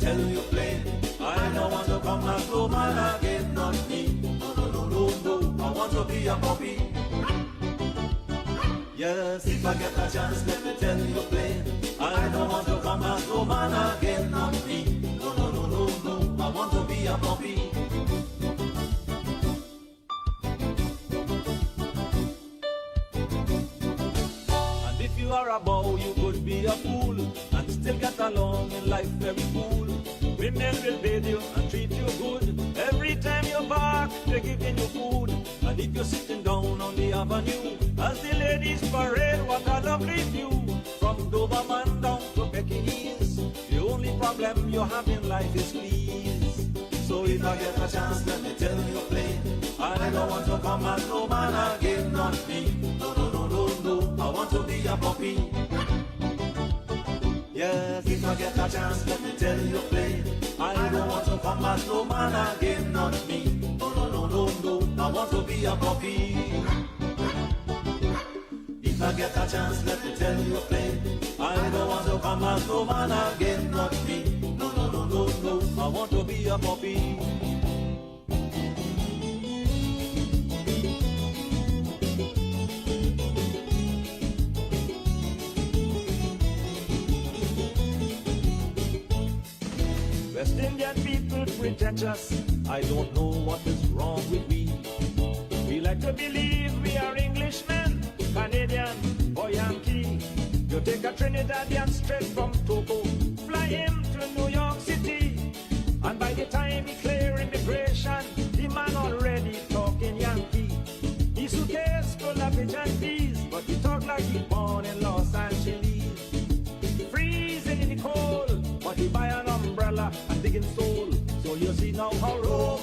tell you plain, I don't want to come as no man again, not me. No, no, no, no, no, I want to be a puppy. Yes, if I get a chance, let me tell you plain, I don't want to come as no man again, not me. No, no, no, no, no, I want to be a puppy. And if you are a bow, you could be a fool and still get along in life very cool. Women will bathe you and treat you good. Every time you bark, they're giving you food. And if you're sitting down on the avenue, as the ladies parade, what a lovely view. From Doberman down to Pekingese, the only problem you have in life is fleas. So if I get a chance, let me tell you plain, I don't want to come as no man again, not me. No, no, no, no, no, I want to be a puppy. Yes, if I get a chance, let me tell you plain, I don't want to come as no man again, not me. No, no, no, no, no, I want to be a puppy. If I get a chance, let me tell you plain, I don't want to come as no man again, not me. No, no, no, no, no, I want to be a puppy. West Indian people pretentious, I don't know what is wrong with we. We like to believe we are Englishmen, Canadian or Yankee. You take a Trinidadian straight from Togo, fly him to New York City, and by the time he clear immigration, the man already talking Yankee. His suitcase full of pigeon peas, but he talk like he born in Los Angeles. Freezing in the cold, but he buy an umbrella and digging soul. So you see now how Rome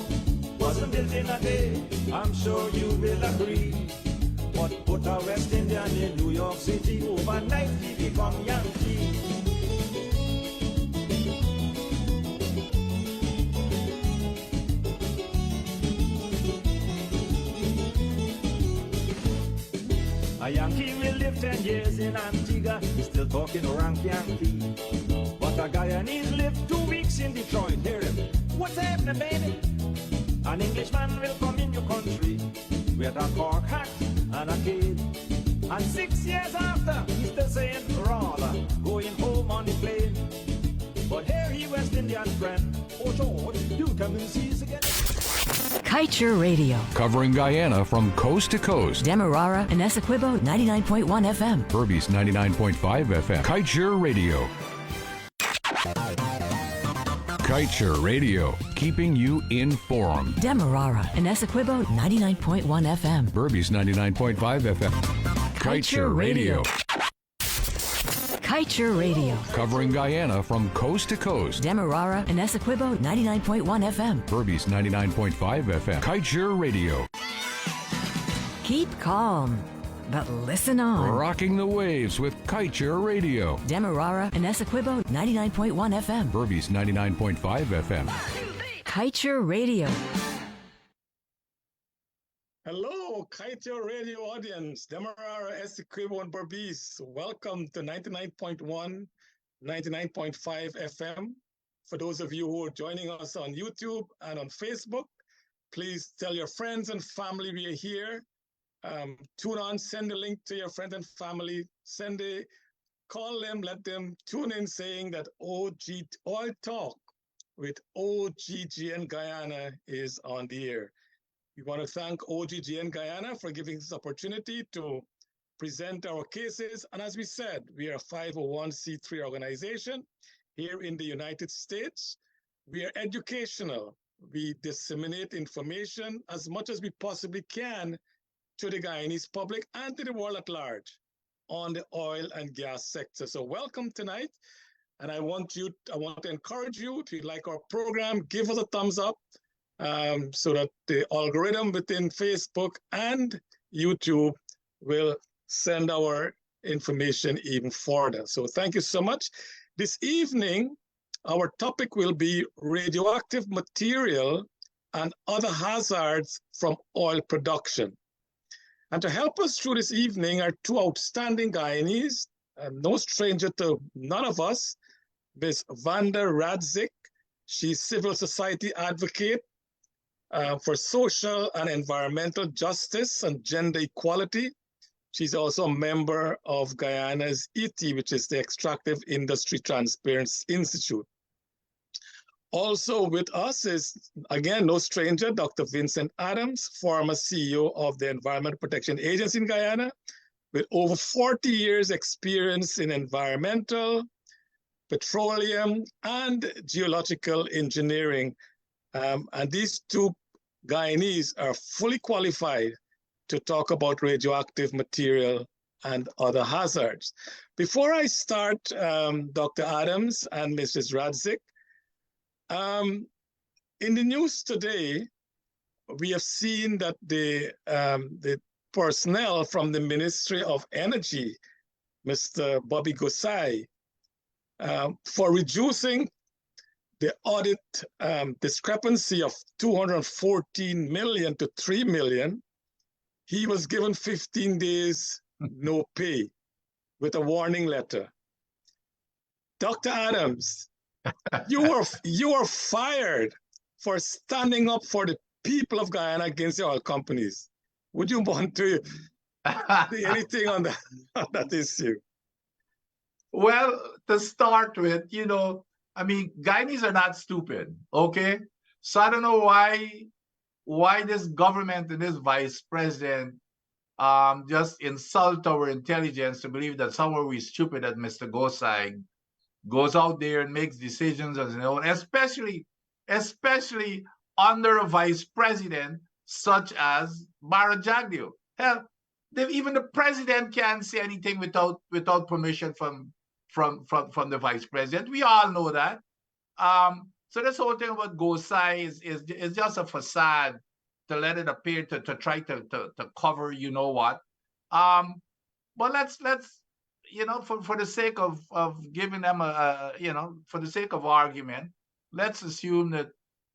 wasn't built in a day, I'm sure you will agree. But put a West Indian in New York City, overnight he become Yankee. A Yankee will live 10 years in Antigua, he's still talking rank Yankee. But a Guyanese live 2 weeks in Detroit, hear him, what's happening, baby? An Englishman will come in your country with a cork hat and a cane. And 6 years after, he's still saying, rather, going home on the plane. But here he West Indian friend, oh George, you come and see us again. Kite Radio. Covering Guyana from coast to coast. Demerara and Essequibo 99.1 FM. Berbice 99.5 FM. Kite Radio. Kite Radio, keeping you informed. Demerara and Essequibo 99.1 FM. Berbice 99.5 FM. Kite Radio. Kite Radio. Covering Guyana from coast to coast. Demerara and Essequibo 99.1 FM. Berbice 99.5 FM. Kite Radio. Keep calm, but listen on. Rocking the waves with Kite Radio. Demerara and Essequibo 99.1 FM. Berbice 99.5 FM. Kite Radio. Hello, Kite Radio audience, Demerara, Essequibo, and Berbice. Welcome to 99.1, 99.5 FM. For those of you who are joining us on YouTube and on Facebook, please tell your friends and family we are here. Tune on, send a link to your friends and family. Call them, let them tune in saying that OG Oil Talk with OGGN Guyana is on the air. We want to thank OGGN Guyana for giving this opportunity to present our cases. And as we said, we are a 501c3 organization here in the United States. We are educational. We disseminate information as much as we possibly can to the Guyanese public and to the world at large on the oil and gas sector. So welcome tonight. And I want to encourage you, if you like our program, give us a thumbs up. So that the algorithm within Facebook and YouTube will send our information even further. So thank you so much. This evening, our topic will be radioactive material and other hazards from oil production. And to help us through this evening are two outstanding Guyanese, no stranger to none of us, Ms. Vanda Radzik She's civil society advocate for social and environmental justice and gender equality. She's also a member of Guyana's ET, which is the Extractive Industry Transparency Institute. Also with us is, again, no stranger, Dr. Vincent Adams, former CEO of the Environmental Protection Agency in Guyana, with over 40 years experience in environmental, petroleum, and geological engineering. And these two Guyanese are fully qualified to talk about radioactive material and other hazards. Before I start, Dr. Adams and Mrs. Radzik, in the news today, we have seen that the personnel from the Ministry of Energy, Mr. Bobby Gosai, for reducing the audit discrepancy of 214 million to 3 million, he was given 15 days no pay with a warning letter. Dr. Adams, you were fired for standing up for the people of Guyana against the oil companies. Would you want to say anything on that issue? Well, to start with, Guyanese are not stupid, okay? So I don't know why this government and this vice president just insult our intelligence to believe that somewhere we're stupid, that Mr. Gosai goes out there and makes decisions as his own, especially under a vice president such as Radioactive. Hell, even the president can't say anything without permission from the vice president. We all know that. So this whole thing about Gosai is just a facade to let it appear to try to cover you know what. But let's for the sake of giving them for the sake of argument, let's assume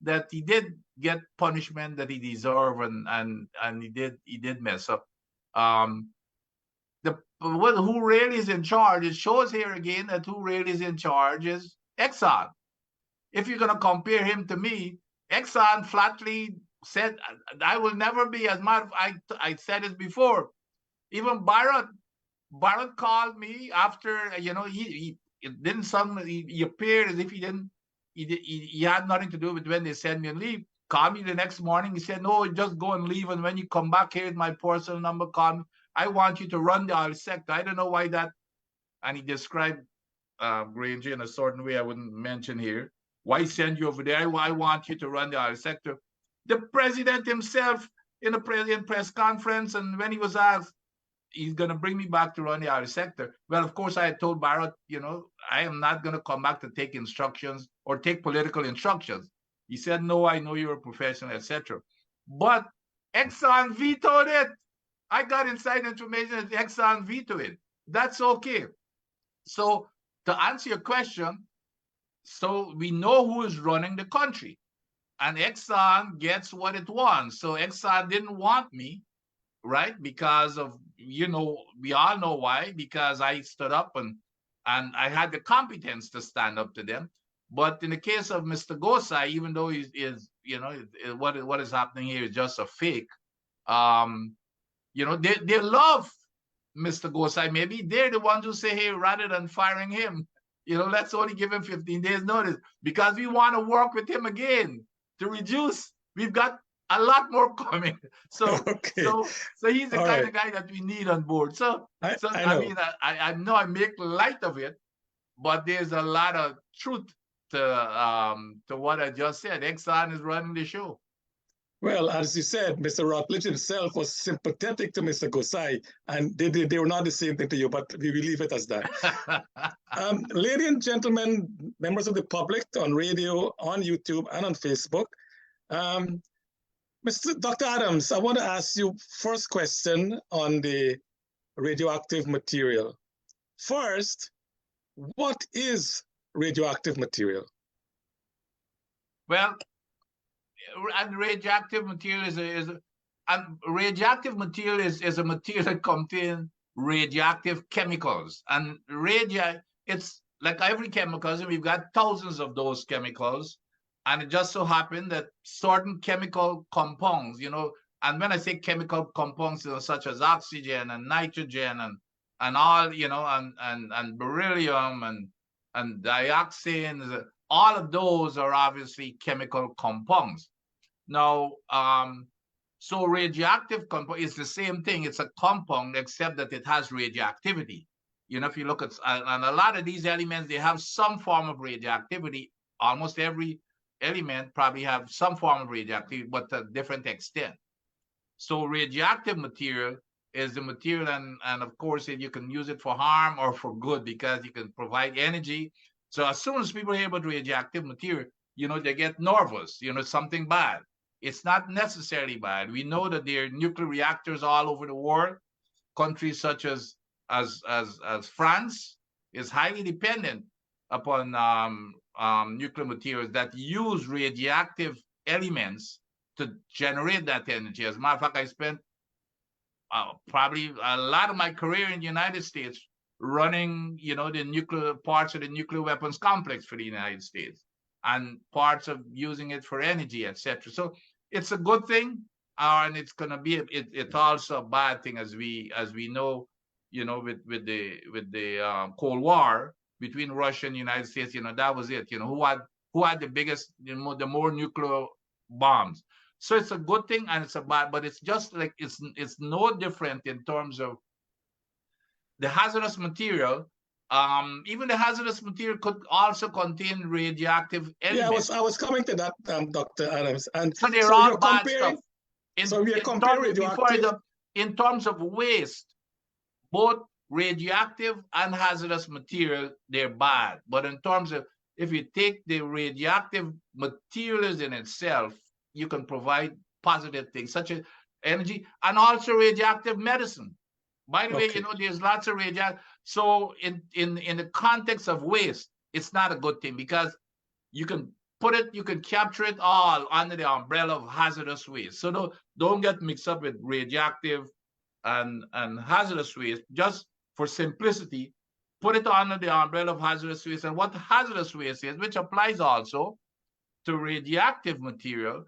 that he did get punishment that he deserved and he did mess up. Who really is in charge? It shows here again that who really is in charge is Exxon. If you're going to compare him to me, Exxon flatly said, I will never be, as much. I said it before. Even Barrett called me after, he didn't suddenly, he appeared as if he had nothing to do with when they sent me on leave. Called me the next morning. He said, no, just go and leave. And when you come back, here's my personal number. Call me. I want you to run the oil sector. I don't know why that. And he described Granger in a certain way I wouldn't mention here. Why send you over there? I want you to run the oil sector. The president himself in a president press conference, and when he was asked, he's going to bring me back to run the oil sector. Well, of course, I had told Barrett, I am not going to come back to take instructions or take political instructions. He said, no, I know you're a professional, etc. But Exxon vetoed it. I got inside information that Exxon vetoed it. That's okay. So to answer your question, so we know who is running the country. And Exxon gets what it wants. So Exxon didn't want me, right? Because of, we all know why. Because I stood up and I had the competence to stand up to them. But in the case of Mr. Gosai, even though he is, what is happening here is just a fake. They love Mr. Gosai. Maybe they're the ones who say, hey, rather than firing him, let's only give him 15 days notice because we want to work with him again to reduce. We've got a lot more coming. So, okay. so he's the kind of guy that we need on board. I know I make light of it, but there's a lot of truth to what I just said. Exxon is running the show. Well, as you said, Mr. Routledge himself was sympathetic to Mr. Gosai, and they were not the same thing to you, but we will leave it as that. Ladies and gentlemen, members of the public on radio, on YouTube, and on Facebook, Dr. Adams, I want to ask you first question on the radioactive material. First, what is radioactive material? Well, and radioactive material is a material that contains radioactive chemicals. And it's like every chemicals, and we've got thousands of those chemicals. And it just so happened that certain chemical compounds, and when I say chemical compounds, such as oxygen and nitrogen and all, and beryllium and dioxins, all of those are obviously chemical compounds. Now, so radioactive compound is the same thing. It's a compound, except that it has radioactivity. If you look at, and a lot of these elements, they have some form of radioactivity. Almost every element probably have some form of radioactivity, but to a different extent. So radioactive material is the material, and of course, you can use it for harm or for good, because you can provide energy. So as soon as people hear about radioactive material, they get nervous, something bad. It's not necessarily bad. We know that there are nuclear reactors all over the world. Countries such as France is highly dependent upon nuclear materials that use radioactive elements to generate that energy. As a matter of fact, I spent probably a lot of my career in the United States running, the nuclear parts of the nuclear weapons complex for the United States, and parts of using it for energy, etc. So it's a good thing, and it's going to be it's also a bad thing, as we know, with the Cold War between Russia and the United States. That was it. Who had the biggest, the more nuclear bombs. So it's a good thing and it's a bad, but it's just like it's no different in terms of the hazardous material. Even the hazardous material could also contain radioactive elements. Yeah, I was coming to that, Dr. Adams. And so they're so all you're bad comparing, stuff. so we're comparing radioactive. In terms of waste, both radioactive and hazardous material, they're bad. But in terms of, if you take the radioactive materials in itself, you can provide positive things such as energy and also radioactive medicine. By the way, there's lots of radioactive. So in the context of waste, it's not a good thing, because you can capture it all under the umbrella of hazardous waste. So don't get mixed up with radioactive and hazardous waste. Just for simplicity, put it under the umbrella of hazardous waste. And what hazardous waste is, which applies also to radioactive material,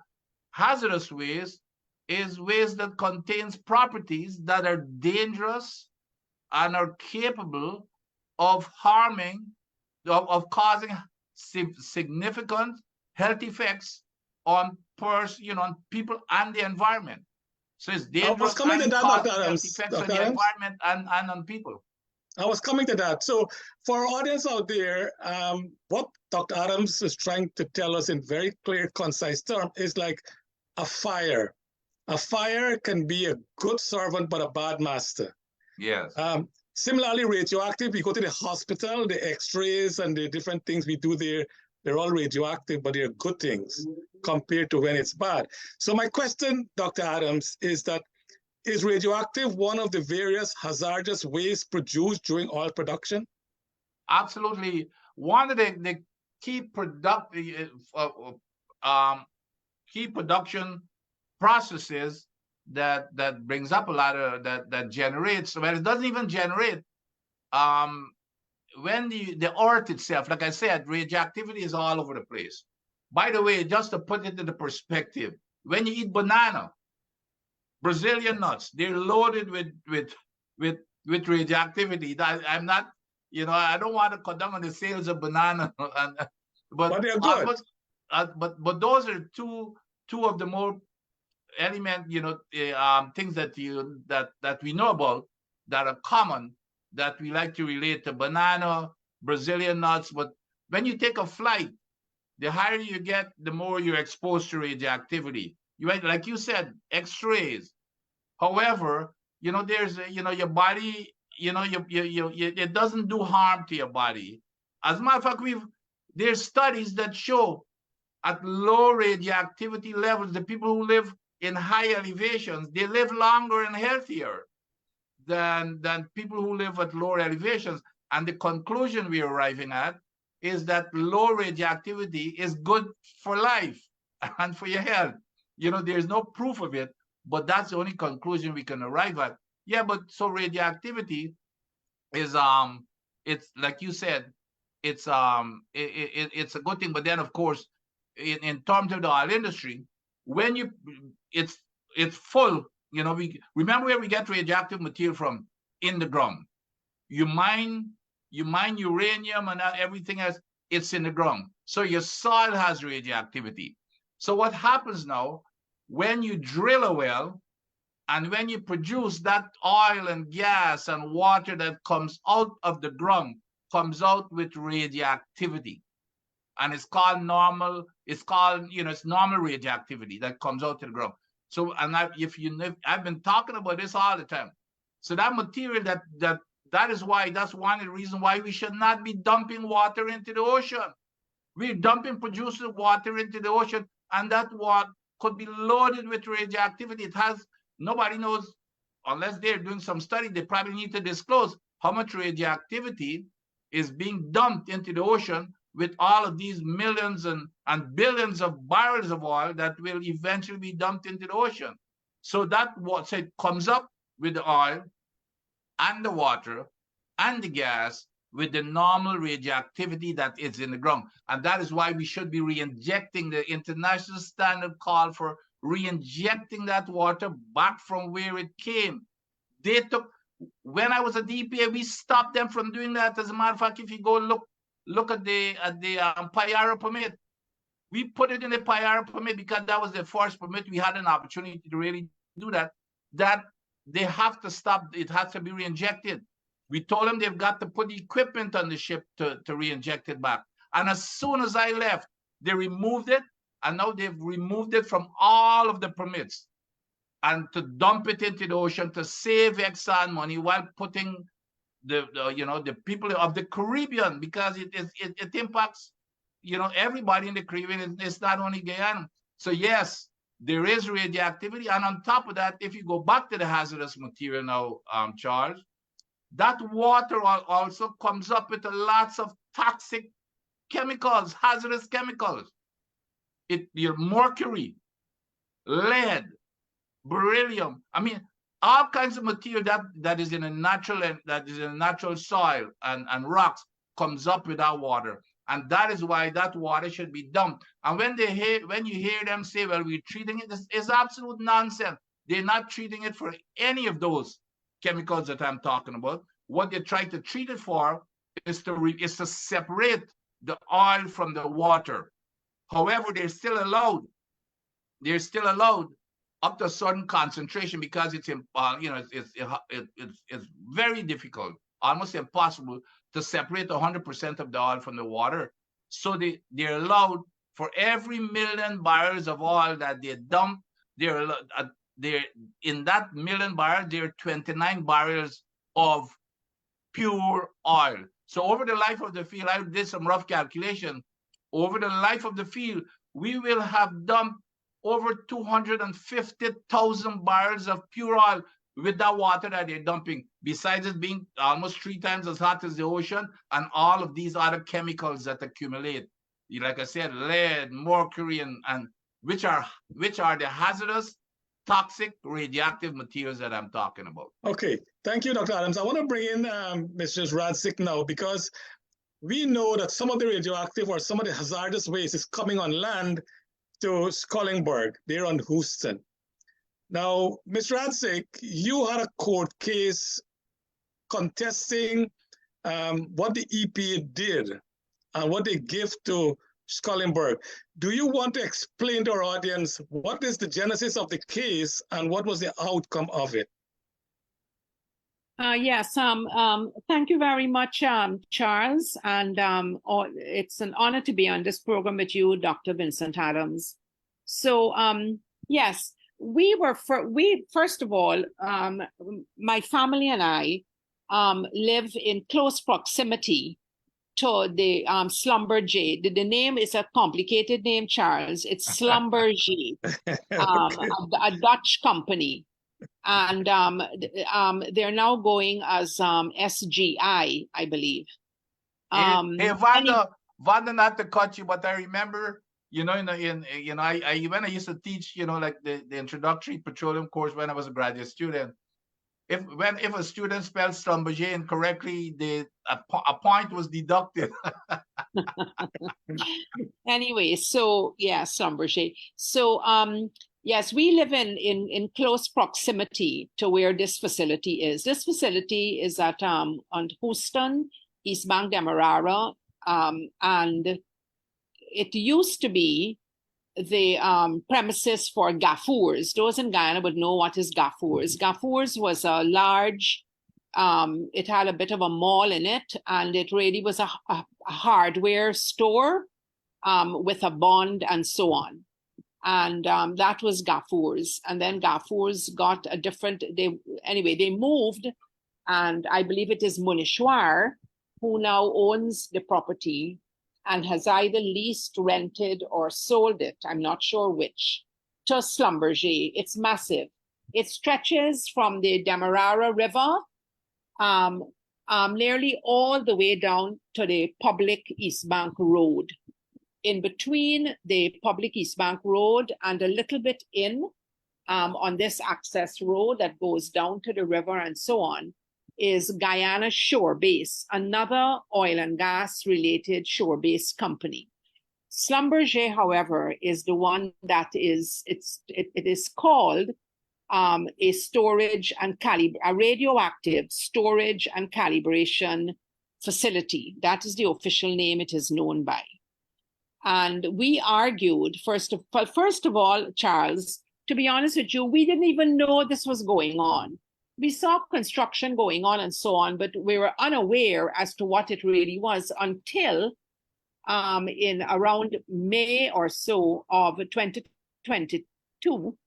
hazardous waste is waste that contains properties that are dangerous and are capable of harming, of causing significant health effects on people and the environment. So it's dangerous and causing health effects on the environment and on people. I was coming to that. So for our audience out there, what Dr. Adams is trying to tell us in very clear, concise terms is like a fire. A fire can be a good servant, but a bad master. Yes. Similarly, radioactive, we go to the hospital, the x-rays and the different things we do there, they're all radioactive, but they're good things compared to when it's bad. So my question, Dr. Adams, is that, is radioactive one of the various hazardous waste produced during oil production? Absolutely. One of the key production processes that brings up a lot of that generates, well, it doesn't even generate when the earth itself, like I said, radioactivity is all over the place. By the way, just to put it into perspective, when you eat banana, Brazilian nuts, they're loaded with radioactivity. I'm not, I don't want to cut down on the sales of banana, but they're good. But those are two of the more things that we know about that are common, that we like to relate to banana, Brazilian nuts. But when you take a flight, the higher you get, the more you're exposed to radioactivity. Like you said, X-rays. However, there's your body, it doesn't do harm to your body. As a matter of fact, there's studies that show at low radioactivity levels, the people who live in high elevations, they live longer and healthier than people who live at lower elevations. And the conclusion we're arriving at is that low radioactivity is good for life and for your health. There's no proof of it, but that's the only conclusion we can arrive at. Yeah, but so radioactivity is it's like you said, it's a good thing. But then of course, in terms of the oil industry, when it's full, we remember where we get radioactive material from, in the ground. You mine uranium and everything else, it's in the ground. So your soil has radioactivity. So what happens now, when you drill a well and when you produce that oil and gas and water that comes out of the ground, comes out with radioactivity. And it's called normal, it's normal radioactivity that comes out to the ground. So, and I've been talking about this all the time. So that material, that's one of the reasons why we should not be dumping water into the ocean. We're dumping produced water into the ocean, and that water could be loaded with radioactivity. Nobody knows, unless they're doing some study, they probably need to disclose how much radioactivity is being dumped into the ocean with all of these millions and billions of barrels of oil that will eventually be dumped into the ocean. So that water comes up with the oil and the water and the gas with the normal radioactivity that is in the ground. And that is why we should be re-injecting. The international standard call for re-injecting that water back from where it came. When I was at the EPA, we stopped them from doing that. As a matter of fact, if you go look at the Payara permit, we put it in the Payara permit because that was the first permit we had an opportunity to really do that. That they have to stop. It has to be re-injected. We told them they've got to put equipment on the ship to re-inject it back. And as soon as I left, they removed it, and now they've removed it from all of the permits and to dump it into the ocean to save Exxon money while putting the people of the Caribbean, because it impacts everybody in the Caribbean. It's not only Guyana. So yes, there is radioactivity, and on top of that, if you go back to the hazardous material now, Charles, that water also comes up with lots of toxic chemicals, hazardous chemicals. Your mercury, lead, beryllium. I mean, all kinds of material that is in a natural soil and rocks comes up with that water. And that is why that water should be dumped. And when you hear them say, well, we're treating it, it's absolute nonsense. They're not treating it for any of those chemicals that I'm talking about. What they try to treat it for is to separate the oil from the water. However, they're still allowed up to a certain concentration, because it's very difficult, almost impossible, to separate 100% of the oil from the water. So they're allowed, for every million barrels of oil that they dump, they're in that million barrels, there are 29 barrels of pure oil. So over the life of the field, I did some rough calculation. Over the life of the field, we will have dumped over 250,000 barrels of pure oil with that water that they're dumping, besides it being almost 3 times as hot as the ocean, and all of these other chemicals that accumulate. Like I said, lead, mercury, and which are the hazardous, toxic, radioactive materials that I'm talking about. Okay, thank you, Dr. Adams. I want to bring in Mrs. Radzik now, because we know that some of the radioactive or some of the hazardous waste is coming on land to Scullingburg, there on Houston. Now, Ms. Radzik, you had a court case contesting what the EPA did and what they give to Scullingburg. Do you want to explain to our audience what is the genesis of the case and what was the outcome of it? Yes, thank you very much, Charles. And it's an honor to be on this program with you, Dr. Vincent Adams. So, yes, first of all, my family and I live in close proximity to the Schlumberger. The name is a complicated name, Charles. It's Schlumberger, a Dutch company. And they're now going as SGI, I believe. Hey, Vanda, not to cut you, but I remember, when I used to teach, like the introductory petroleum course when I was a graduate student. If a student spelled Schlumberger incorrectly, a point was deducted. Anyway, so yeah, Schlumberger. So yes, we live in close proximity to where this facility is. This facility is at on Houston, East Bank, Demerara, and it used to be the premises for Gafours. Those in Guyana would know what is Gafours. Gafours was a large, it had a bit of a mall in it, and it really was a hardware store with a bond and so on. And that was Gafours. And then Gafours got a different, they moved, and I believe it is Munishwar who now owns the property and has either leased, rented, or sold it, I'm not sure which, to Schlumberger. It's massive. It stretches from the Demerara River nearly all the way down to the public East Bank Road. In between the public East Bank Road and a little bit in on this access road that goes down to the river and so on, is Guyana Shore Base, another oil and gas related shore base company. Schlumberger, however, is the one that is, it is called a storage and a radioactive storage and calibration facility. That is the official name it is known by. And we argued, first of all, Charles, to be honest with you, we didn't even know this was going on. We saw construction going on and so on, but we were unaware as to what it really was until in around May or so of 2022,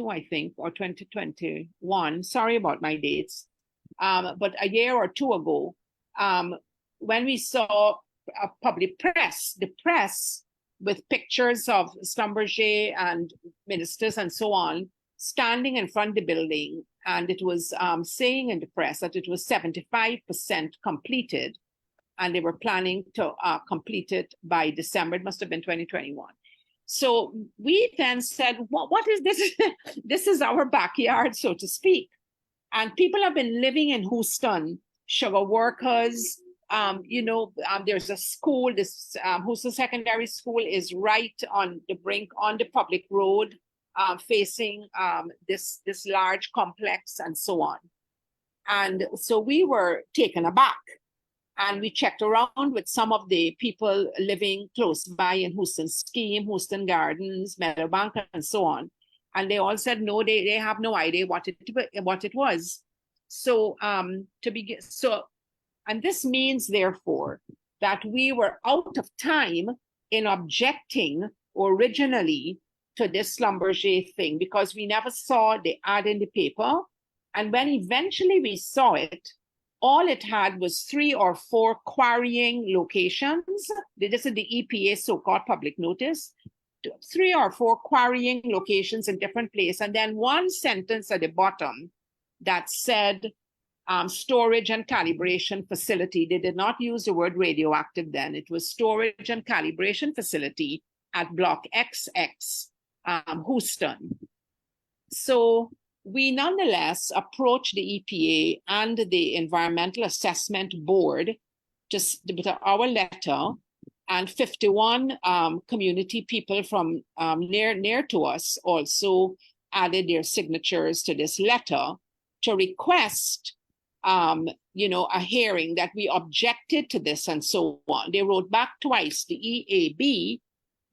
I think, or 2021. Sorry about my dates. But a year or two ago, when we saw a public press, the press with pictures of Schlumberger and ministers and so on, standing in front of the building, and it was saying in the press that it was 75% completed, and they were planning to complete it by December. It must have been 2021. So we then said, what is this? This is our backyard, so to speak. And people have been living in Houston, sugar workers. There's a school, this Houston Secondary School is right on the brink, on the public road, facing this large complex and so on. And so we were taken aback, and we checked around with some of the people living close by in Houston Scheme, Houston Gardens, Meadowbank, and so on. And they all said, no, they have no idea what it was. So and this means, therefore, that we were out of time in objecting originally to this Schlumberger thing, because we never saw the ad in the paper. And when eventually we saw it, all it had was 3 or 4 quarrying locations. This is the EPA so-called public notice. 3 or 4 quarrying locations in different places. And then one sentence at the bottom that said, storage and calibration facility. They did not use the word radioactive then. It was storage and calibration facility at Block XX, Houston. So we nonetheless approached the EPA and the Environmental Assessment Board just with our letter, and 51 community people from near to us also added their signatures to this letter to request a hearing, that we objected to this and so on. They wrote back twice. The EAB,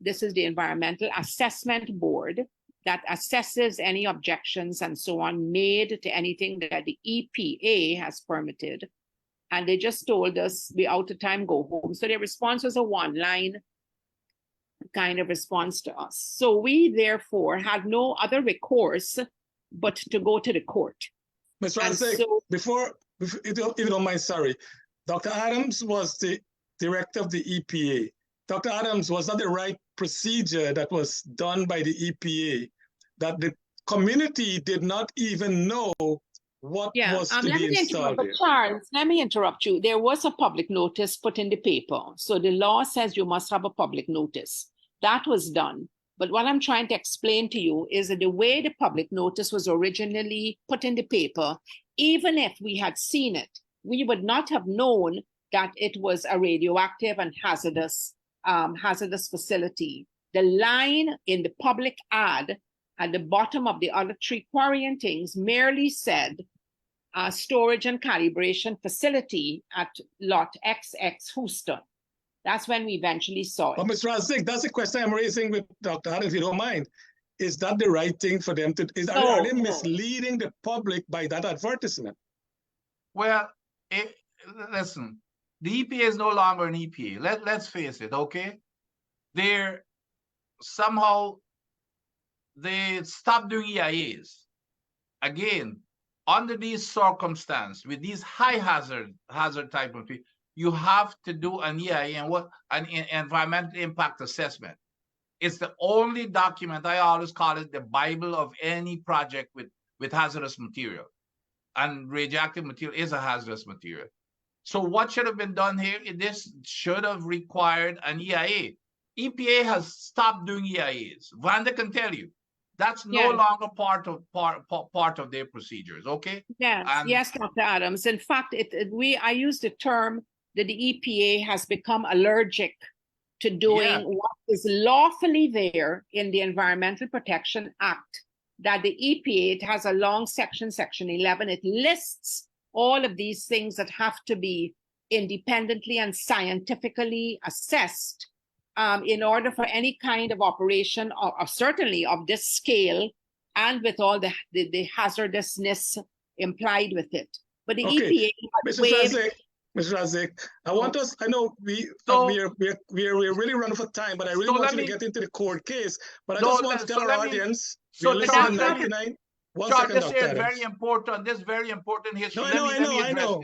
this is the Environmental Assessment Board that assesses any objections and so on made to anything that the EPA has permitted. And they just told us, we're out of time, go home. So their response was a one-line kind of response to us. So we therefore had no other recourse but to go to the court. Ms. Rancic, if you don't mind, sorry. Dr. Adams was the director of the EPA. Dr. Adams, was that the right procedure that was done by the EPA, that the community did not even know what was to be installed here? Charles, let me interrupt you. There was a public notice put in the paper. So the law says you must have a public notice. That was done. But what I'm trying to explain to you is that the way the public notice was originally put in the paper, even if we had seen it, we would not have known that it was a radioactive and hazardous facility. The line in the public ad at the bottom of the other three quarrying things merely said storage and calibration facility at lot XX Houston. That's when we eventually saw it. But Mr. Razik, that's the question I'm raising with Dr. Adam, if you don't mind. Is that the right thing for them to, are they misleading the public by that advertisement? Well, listen, the EPA is no longer an EPA. Let's face it, okay? They stopped doing EIAs. Again, under these circumstances, with these high hazard type of people, you have to do an EIA and an environmental impact assessment. It's the only document, I always call it the Bible of any project with hazardous material. And radioactive material is a hazardous material. So what should have been done here? This should have required an EIA. EPA has stopped doing EIAs. Vanda can tell you that's no longer part of their procedures. Okay. Yes, yes, Dr. Adams. In fact, I use the term that the EPA has become allergic to doing what is lawfully there in the Environmental Protection Act. That the EPA, it has a long section 11. It lists all of these things that have to be independently and scientifically assessed in order for any kind of operation, or certainly of this scale, and with all the hazardousness implied with it. But the EPA Mr. Razik, I know we're really running for time, but I really want you to get into the court case. But I just want to tell our audience, we're listening to 99. This is very important. This is very important history. I know.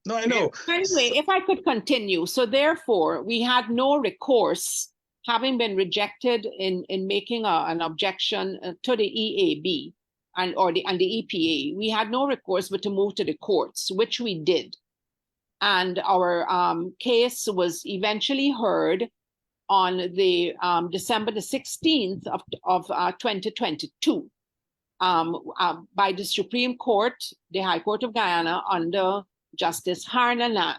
Anyway, if I could continue. So therefore, we had no recourse, having been rejected in making an objection to the EAB and the EPA. We had no recourse but to move to the courts, which we did. And our case was eventually heard on the December the 16th of 2022 by the Supreme Court, the High Court of Guyana, under Justice Harnalan.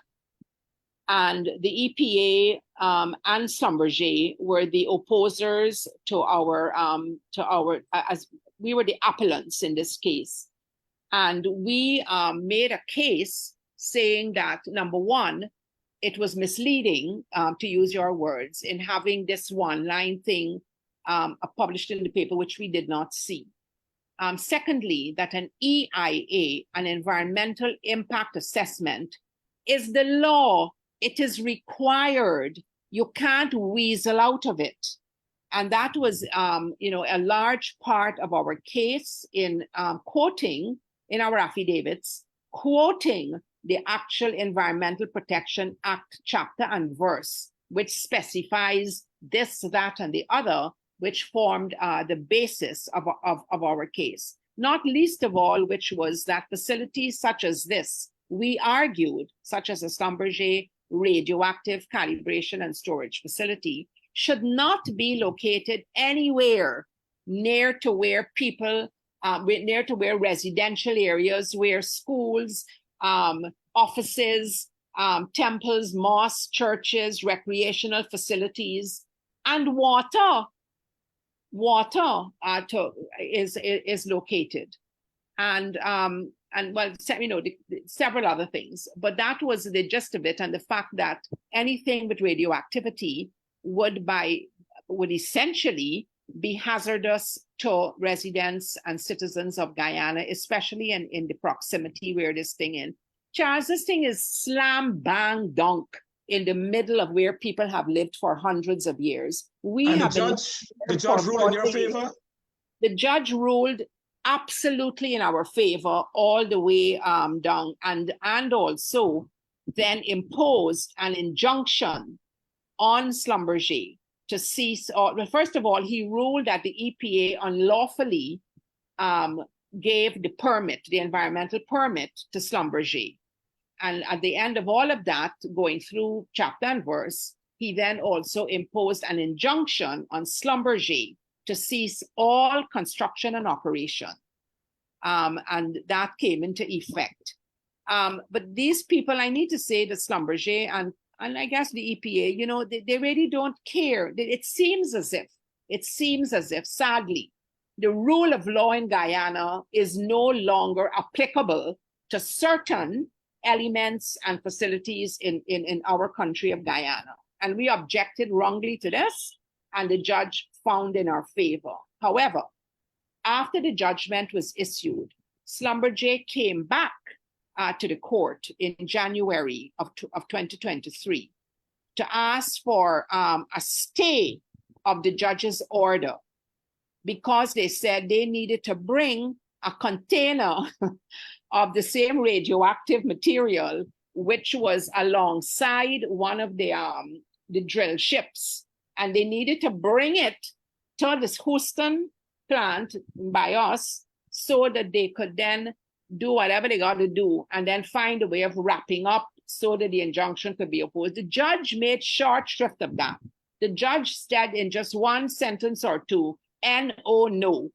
And the EPA and Schlumberger were the opposers to our as we were the appellants in this case. And we made a case saying that, number one, it was misleading, to use your words, in having this one-line thing published in the paper, which we did not see. Secondly, that an EIA, an environmental impact assessment, is the law. It is required. You can't weasel out of it. And that was, a large part of our case in quoting in our affidavits, quoting the actual Environmental Protection Act chapter and verse, which specifies this, that, and the other, which formed the basis of our case. Not least of all, which was that facilities such as this, we argued, such as a Schlumberger radioactive calibration and storage facility, should not be located anywhere near to where people, near to where residential areas, where schools, offices, temples, mosques, churches, recreational facilities, and water is located, and well, several other things. But that was the gist of it, and the fact that anything with radioactivity would essentially be hazardous to residents and citizens of Guyana, especially in the proximity where this thing is. Charles, this thing is slam bang dunk in the middle of where people have lived for hundreds of years. The judge ruled in your favor? The judge ruled absolutely in our favor all the way down, and also then imposed an injunction on Schlumberger to cease. First of all, he ruled that the EPA unlawfully gave the environmental permit to Schlumberger. And at the end of all of that, going through chapter and verse, he then also imposed an injunction on Schlumberger to cease all construction and operation. And that came into effect. But these people, I need to say the Schlumberger and I guess the EPA, they really don't care. It seems as if, sadly, the rule of law in Guyana is no longer applicable to certain elements and facilities in our country of Guyana. And we objected wrongly to this, and the judge found in our favor. However, after the judgment was issued, Schlumberger came back to the court in January of 2023 to ask for a stay of the judge's order, because they said they needed to bring a container of the same radioactive material, which was alongside one of the drill ships. And they needed to bring it to this Houston plant by us so that they could then do whatever they got to do and then find a way of wrapping up so that the injunction could be opposed. The judge made short shrift of that. The judge said in just one sentence or two, "N-O, no,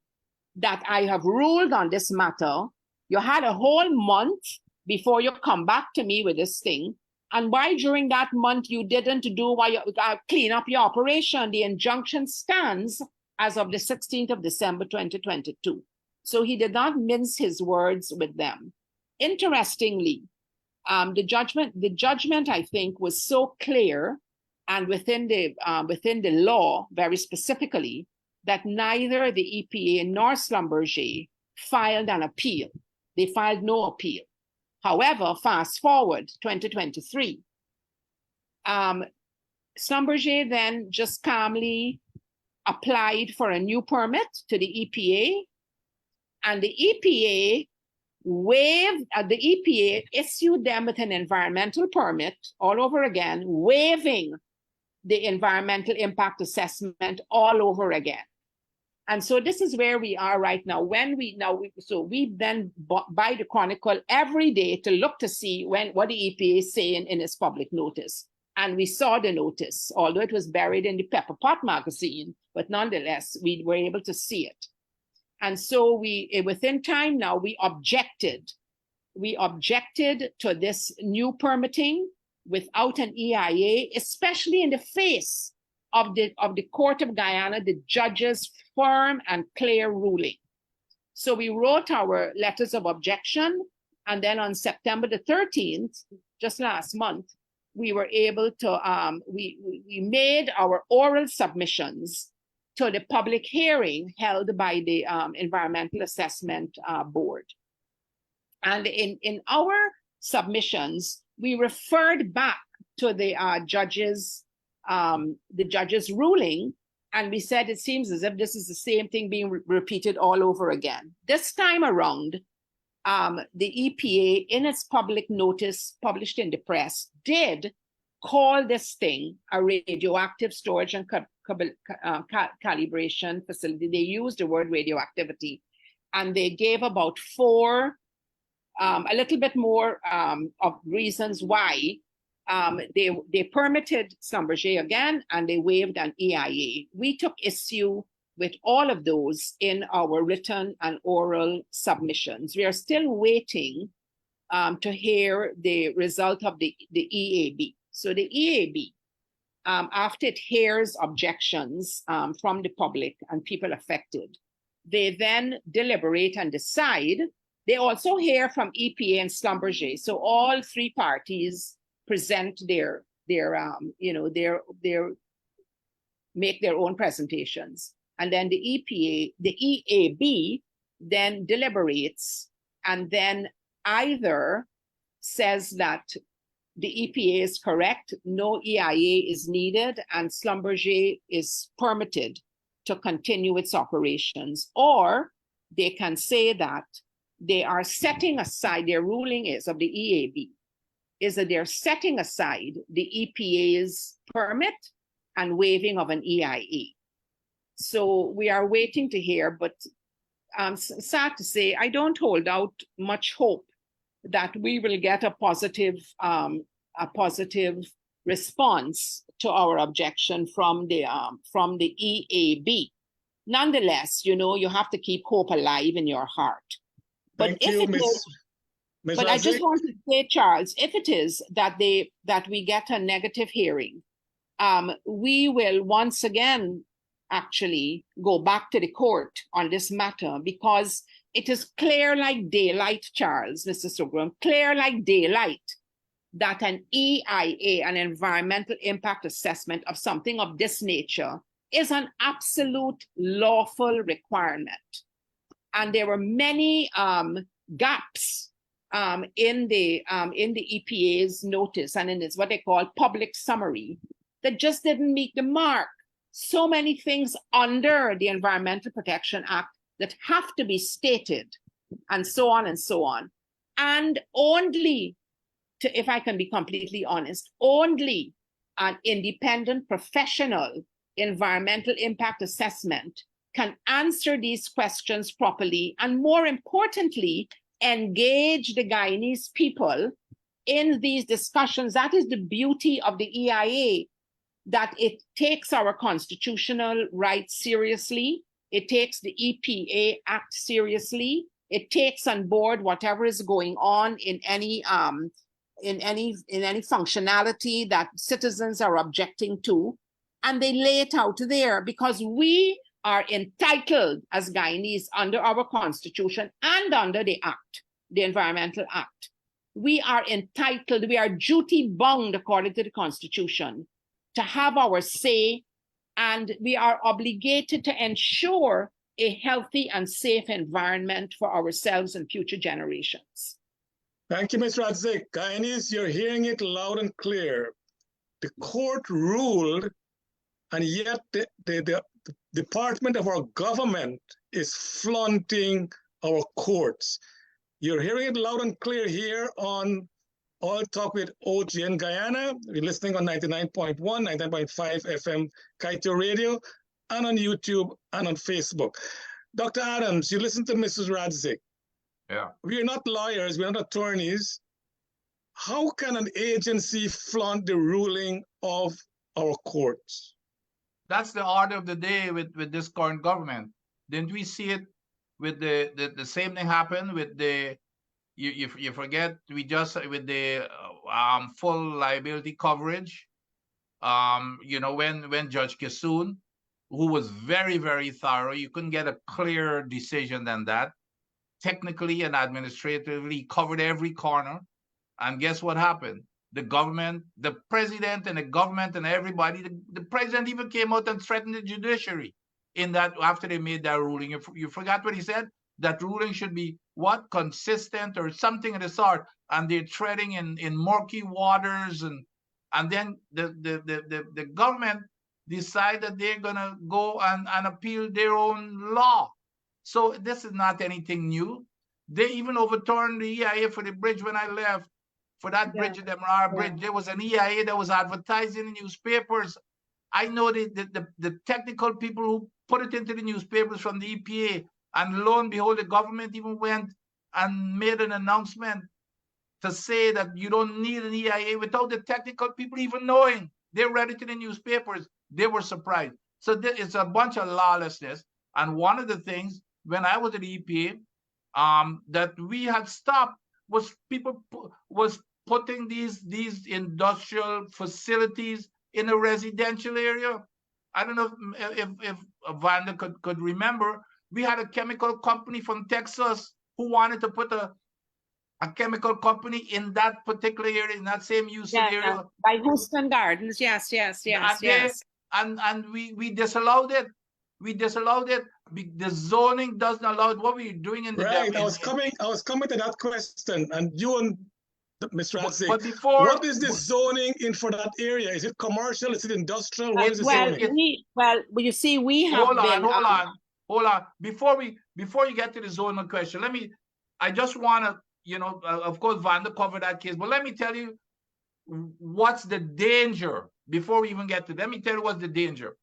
that I have ruled on this matter. You had a whole month before you come back to me with this thing. And why during that month you didn't do why you clean up your operation? The injunction stands as of the 16th of December, 2022. So he did not mince his words with them. Interestingly, the judgment, I think, was so clear and within the law, very specifically, that neither the EPA nor Schlumberger filed an appeal. They filed no appeal. However, fast forward 2023, Schlumberger then just calmly applied for a new permit to the EPA, and the EPA issued them with an environmental permit all over again, waiving the environmental impact assessment all over again. And so this is where we are right now. We then buy the Chronicle every day to look to see what the EPA is saying in its public notice. And we saw the notice, although it was buried in the Pepper Pot magazine, but nonetheless, we were able to see it. And so within time now, we objected. We objected to this new permitting without an EIA, especially in the face of the Court of Guyana, the judge's firm and clear ruling. So we wrote our letters of objection, and then on September the 13th, just last month, we were able to, we made our oral submissions to the public hearing held by the Environmental Assessment Board. And in our submissions, we referred back to the judge's ruling, and we said it seems as if this is the same thing being repeated all over again. This time around, the EPA, in its public notice published in the press, did call this thing a radioactive storage and calibration facility. They used the word radioactivity, and they gave about a little bit more of reasons why. They permitted Schlumberger again, and they waived an EIA. We took issue with all of those in our written and oral submissions. We are still waiting to hear the result of the EAB. So the EAB, after it hears objections from the public and people affected, they then deliberate and decide. They also hear from EPA and Schlumberger. So all three parties present their make their own presentations. And then the EAB then deliberates and then either says that the EPA is correct, no EIA is needed, and Schlumberger is permitted to continue its operations, or they can say that they are setting aside, their ruling is of the EAB, is that they're setting aside the EPA's permit and waiving of an EIA. So we are waiting to hear, but sad to say, I don't hold out much hope that we will get a positive response to our objection from the EAB. Nonetheless, you have to keep hope alive in your heart. But Thank you, Ms. Ms. But I just Radzik? want to say, Charles, if it is that we get a negative hearing, we will once again actually go back to the court on this matter, because it is clear like daylight, Charles, Mr. Sogrum, clear like daylight that an EIA, an environmental impact assessment of something of this nature, is an absolute lawful requirement. And there were many gaps in the EPA's notice and in its what they call public summary that just didn't meet the mark. So many things under the Environmental Protection Act that have to be stated, and so on and so on. And only, if I can be completely honest, only an independent professional environmental impact assessment can answer these questions properly, and more importantly, engage the Guyanese people in these discussions. That is the beauty of the EIA, that it takes our constitutional rights seriously. It takes the EPA Act seriously. It takes on board whatever is going on in any functionality that citizens are objecting to, and they lay it out there, because we are entitled as Guyanese under our constitution and under the Act, the Environmental Act. We are entitled, we are duty bound according to the Constitution to have our say, and we are obligated to ensure a healthy and safe environment for ourselves and future generations. Thank you, Ms. Radzik. Guyanese, you're hearing it loud and clear. The court ruled, and yet the department of our government is flaunting our courts. You're hearing it loud and clear here on All Talk with OG in Guyana. You're listening on 99.1, 99.5 FM Kaito Radio, and on YouTube and on Facebook. Dr. Adams, you listen to Mrs. Radzik. Yeah. We are not lawyers, we're not attorneys. How can an agency flaunt the ruling of our courts? That's the order of the day with this current government. Didn't we see it with the same thing happened with the, you forget, we just, with the full liability coverage, when Judge Kissoon, who was very, very thorough, you couldn't get a clearer decision than that. Technically and administratively covered every corner. And guess what happened? The government, the president and the government and everybody, the president even came out and threatened the judiciary in that after they made that ruling. You forgot what he said? That ruling should be what? Consistent or something of the sort. And they're treading in murky waters, and then the government decide that they're gonna go and appeal their own law. So this is not anything new. They even overturned the EIA for the bridge when I left. For that bridge, the Demerara Bridge, there was an EIA that was advertised in the newspapers. I know the technical people who put it into the newspapers from the EPA, and lo and behold, the government even went and made an announcement to say that you don't need an EIA without the technical people even knowing. They read it in the newspapers. They were surprised. So it's a bunch of lawlessness. And one of the things, when I was at the EPA, that we had stopped was people was putting these industrial facilities in a residential area. I don't know if Vanda could remember. We had a chemical company from Texas who wanted to put a chemical company in that particular area, in that same use area. By Houston Gardens, yes. And we disallowed it. We disallowed it. The zoning doesn't allow it. What were you doing in the right? I was coming to that question, and you and Mr. Radzik, but before, what is the zoning in for that area? Is it commercial? Is it industrial? What is the zoning? You see, we have hold on. Before you get to the zoning question, I just want to, of course, Vanda covered that case, but let me tell you what's the danger before we even get to. Let me tell you what's the danger.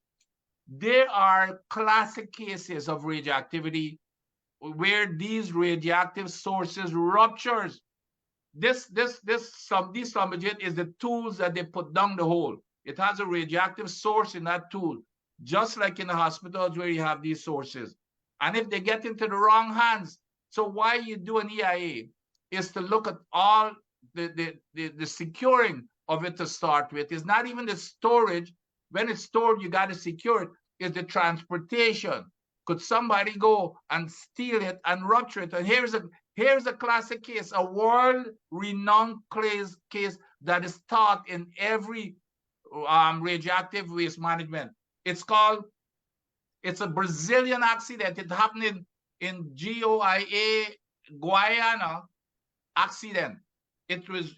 There are classic cases of radioactivity where these radioactive sources ruptures. These schlumberger is the tools that they put down the hole. It has a radioactive source in that tool, just like in the hospitals where you have these sources. And if they get into the wrong hands, so why you do an EIA? is to look at all the securing of it to start with. It's not even the storage. When it's stored, you got to secure it. It's the transportation. Could somebody go and steal it and rupture it? And here's a classic case, a world-renowned case that is taught in every radioactive waste management. It's a Brazilian accident. It happened in Guyana accident. It was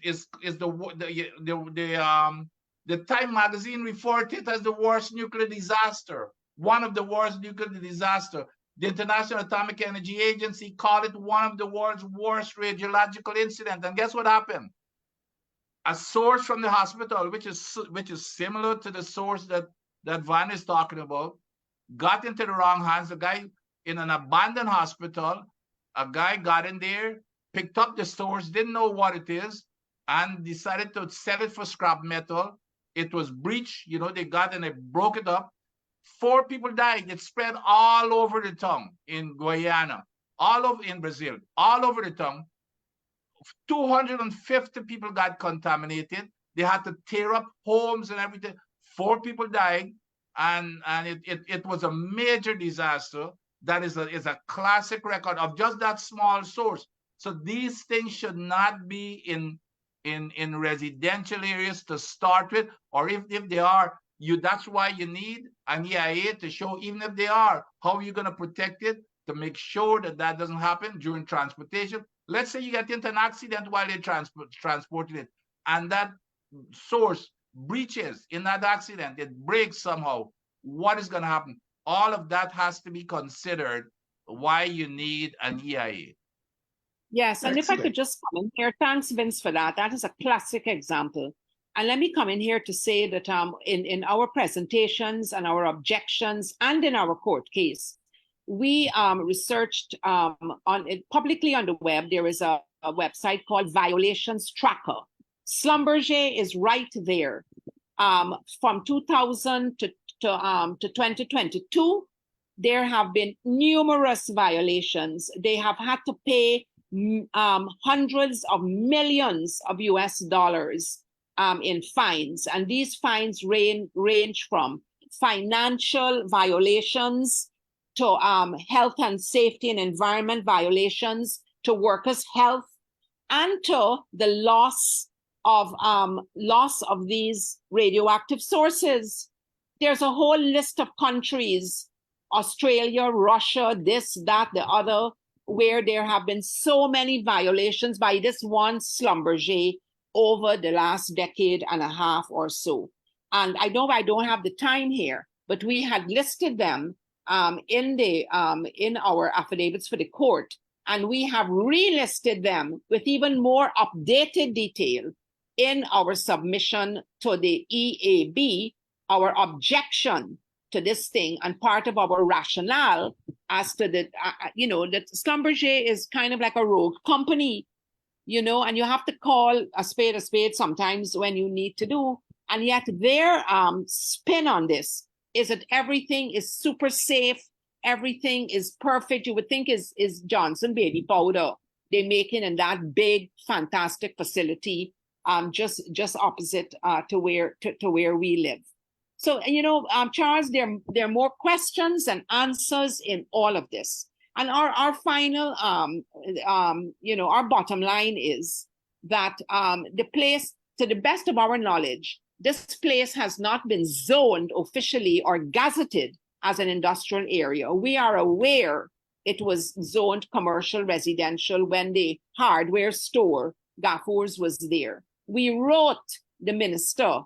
the Time magazine reported it as the worst nuclear disaster, one of the worst nuclear disaster. The International Atomic Energy Agency called it one of the world's worst radiological incidents. And guess what happened? A source from the hospital, which is similar to the source that Van is talking about, got into the wrong hands. A guy in an abandoned hospital, a guy got in there, picked up the source, didn't know what it is, and decided to sell it for scrap metal. It was breached, they got and they broke it up. 4 people died. It spread all over the tongue in Guyana, all over in Brazil, all over the tongue. 250 people got contaminated. They had to tear up homes and everything. 4 people died, and it was a major disaster. That is a classic record of just that small source. So these things should not be in residential areas to start with, or if they are, that's why you need an EIA to show, even if they are, how are you going to protect it to make sure that doesn't happen during transportation. Let's say you get into an accident while they're transporting it, and that source breaches in that accident, it breaks somehow. What is going to happen? All of that has to be considered why you need an EIA. Yes, and if I could just come in here, thanks, Vince, for that. That is a classic example. And let me come in here to say that in our presentations and our objections and in our court case, we researched publicly on the web. There is a website called Violations Tracker. Schlumberger is right there. From 2000 to 2022, there have been numerous violations. They have had to pay hundreds of millions of US dollars in fines. And these fines range from financial violations to health and safety and environment violations, to workers' health, and to the loss of these radioactive sources. There's a whole list of countries, Australia, Russia, this, that, the other, where there have been so many violations by this one Schlumberger over the last decade and a half or so. And I know I don't have the time here, but we had listed them in our affidavits for the court, and we have relisted them with even more updated detail in our submission to the EAB, our objection to this thing, and part of our rationale as to the, that Schlumberger is kind of like a rogue company, and you have to call a spade sometimes when you need to do. And yet their spin on this is that everything is super safe, everything is perfect. You would think is Johnson baby powder they make it in that big, fantastic facility, just opposite to where we live. So, Charles, there are more questions and answers in all of this. And our final, our bottom line is that the place, to the best of our knowledge, this place has not been zoned officially or gazetted as an industrial area. We are aware it was zoned commercial residential when the hardware store, Gaffors, was there. We wrote the minister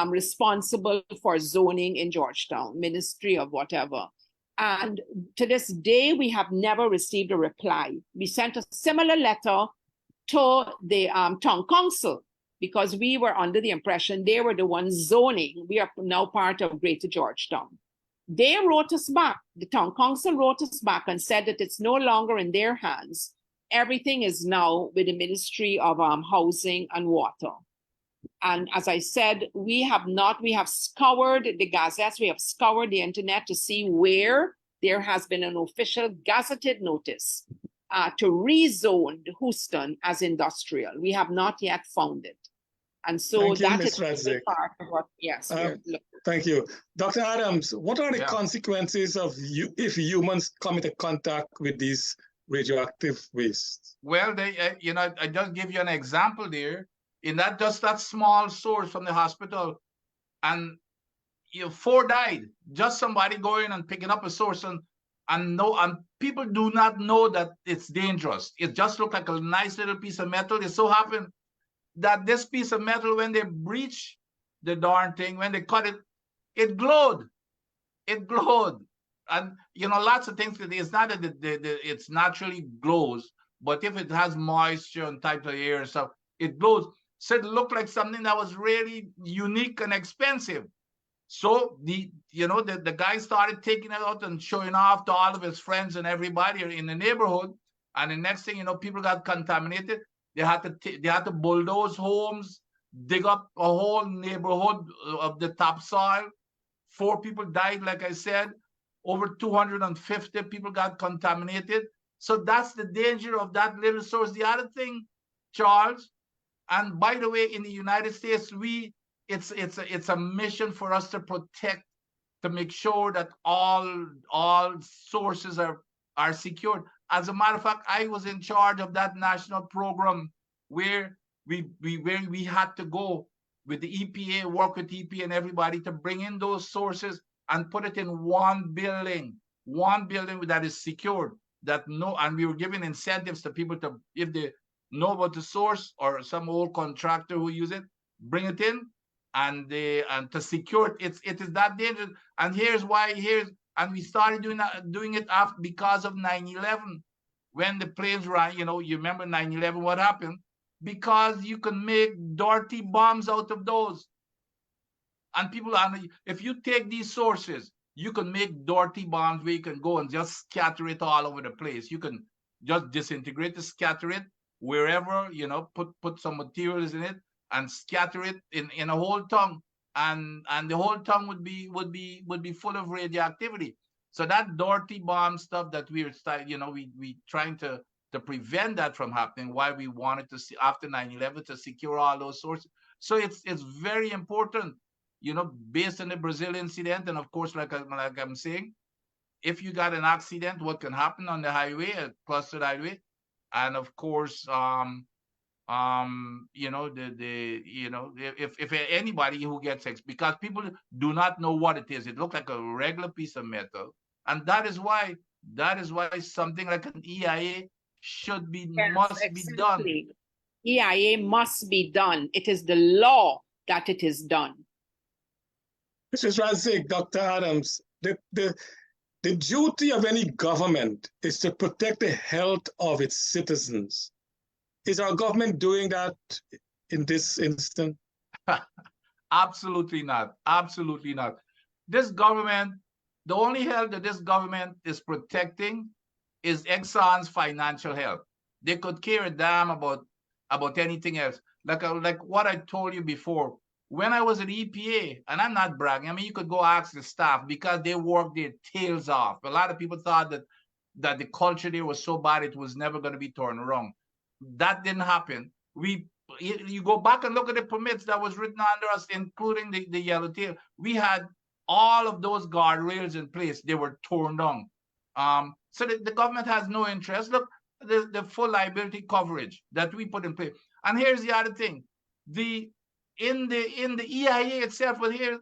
responsible for zoning in Georgetown, Ministry of whatever. And to this day, we have never received a reply. We sent a similar letter to the town council because we were under the impression they were the ones zoning. We are now part of Greater Georgetown. They wrote us back. The town council wrote us back and said that it's no longer in their hands. Everything is now with the Ministry of Housing and Water. And as I said, we have scoured the gazettes, we have scoured the internet to see where there has been an official gazetted notice to rezone Houston as industrial. We have not yet found it. And so Thank you, that Ms. is a Radzik. part of what, yes, we're looking. Thank you. Dr. Adams, what are the Yeah. consequences of if humans come into contact with these radioactive wastes? Well, they, I just give you an example there. In that, just that small source from the hospital, and 4 died. Just somebody going and picking up a source, and people do not know that it's dangerous. It just looked like a nice little piece of metal. It so happened that this piece of metal, when they breach the darn thing, when they cut it, it glowed. It glowed. And lots of things. It's not that it's naturally glows, but if it has moisture and type of air and stuff, it glows. So it looked like something that was really unique and expensive. So the guy started taking it out and showing off to all of his friends and everybody in the neighborhood. And the next thing people got contaminated. They had to bulldoze homes, dig up a whole neighborhood of the topsoil. 4 people died, like I said. Over 250 people got contaminated. So that's the danger of that little source. The other thing, Charles, and by the way, in the United States, it's a mission for us to protect, to make sure that all sources are secured. As a matter of fact, I was in charge of that national program where we had to go with the EPA, work with EPA and everybody to bring in those sources and put it in one building that is secured. And we were giving incentives to people to, if they know about the source or some old contractor who use it, bring it in, and to secure it. It is that dangerous. And here's why. And we started doing it after, because of 9/11, when the planes ran. You remember 9/11? What happened? Because you can make dirty bombs out of those. And if you take these sources, you can make dirty bombs where you can go and just scatter it all over the place. You can just disintegrate it, scatter it wherever, put some materials in it and scatter it in a whole tongue, and the whole tongue would be full of radioactivity. So that dirty bomb stuff that we trying to prevent that from happening, why we wanted to see after 9/11 to secure all those sources. So it's very important, based on the Brazil incident, and of course, like I'm saying, if you got an accident, what can happen on the highway, a clustered highway, and of course, if anybody who gets because people do not know what it is. It looks like a regular piece of metal, and that is why something like an EIA must be done. EIA must be done. It is the law that it is done. Mrs. Radzik, Dr. Adams, the duty of any government is to protect the health of its citizens. Is our government doing that in this instance? Absolutely not. Absolutely not. This government, the only health that this government is protecting is Exxon's financial health. They could care a damn about anything else. Like what I told you before, when I was at EPA, and I'm not bragging, I mean, you could go ask the staff, because they worked their tails off. A lot of people thought that the culture there was so bad it was never going to be turned around. That didn't happen. You go back and look at the permits that was written under us, including the yellowtail. We had all of those guardrails in place. They were torn down. So the government has no interest. Look, the full liability coverage that we put in place. And here's the other thing: in the EIA itself, well, here